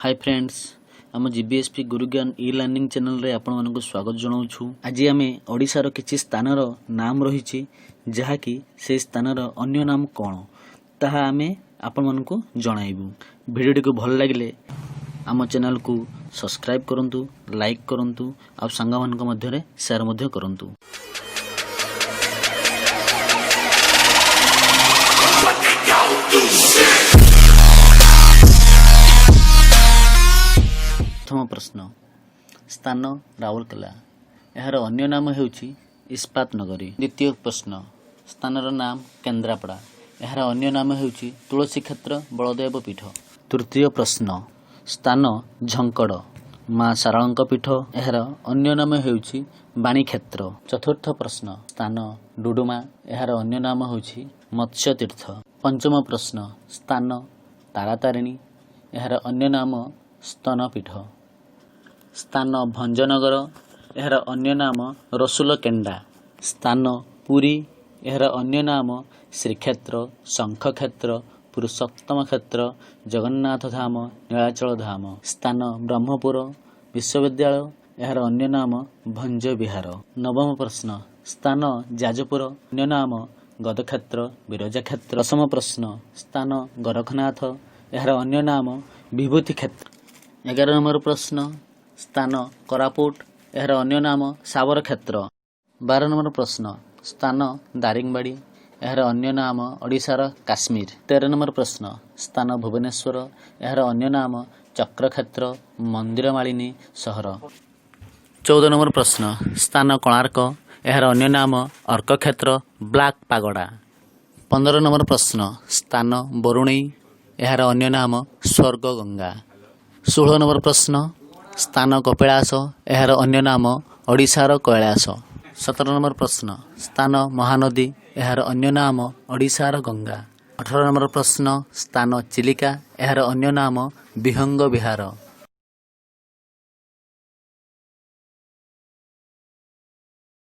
Hi friends आम जीबीएसपी गुरुज्ञान e learning channel रे आपण मानक स्वागत जनाऊँ। आज आम ओडिशार किछि स्थानर नाम रही जहाँकि से स्थानर अन्य नाम कौन ताहा आमे आपण मानक जणाइबु। भिडियोटी को भल लगिले आम चैनल को सब्सक्राइब करंतु, लाइक करंतु आ संगा मानक मध्यरे शेयर मध्य करंतु। प्रथम प्रश्न स्थान राउरकेला यार अन्य नाम हेउची इस्पात नगरी। द्वितीय प्रश्न स्थानर नाम केन्द्रापड़ा यार अन्य नाम हेउची तुलसी क्षेत्र बलदेव पीठ। तृतीय प्रश्न स्थान झंकड़ माँ शारळाଙ୍କ पीठ यार अन्य नाम हेउची बाणी क्षेत्र। चतुर्थ प्रश्न स्थान डुडुमा यार अन्य नाम हेउची मत्स्य तीर्थ। पंचम प्रश्न स्थान तारातारिणी यार अन्य नाम स्तनपीठ। स्थान भंजनगर यार अन्य नाम रसुलकेंडा। स्थान पुरी यार अन्य नाम श्रीक्षेत्र, शंखक्षेत्र, पुरुषोत्तम क्षेत्र, जगन्नाथ धाम, नीलाचल धाम। स्थान ब्रह्मपुर विश्वविद्यालय यार अन्य नाम भंज विहार। नवम प्रश्न स्थान जाजपुर अन्य नाम गदक्षेत्र, विरजा क्षेत्र। दशम प्रश्न स्थान गोरखनाथ यार अन्य नाम विभूति क्षेत्र। 11 नंबर प्रश्न स्थान कोरापुट यार अन्य नाम सावर क्षेत्र। 12 नंबर प्रश्न स्थान दारिंगबाड़ी यार अन्य नाम ओडिशार काश्मीर। 13 नंबर प्रश्न स्थान भुवनेश्वर यार अन्य नाम चक्रक्षेत्र, मंदिरमालिनी सहर। 14 नंबर प्रश्न स्थान कोणार्क यार अन्य नाम अर्कक्षेत्र, ब्लैक पागोड़ा। 15 नंबर प्रश्न स्थान बरुणई यार अन्य नाम स्वर्ग गंगा। 16 नंबर प्रश्न स्थान कपिलास यार अन्य नाम ओडिशार कैलास। 17 नंबर प्रश्न स्थान महानदी यार अन्य नाम ओडिशार गंगा। 18 नंबर प्रश्न स्थान चिलिका यार अन्य नाम विहंग विहार।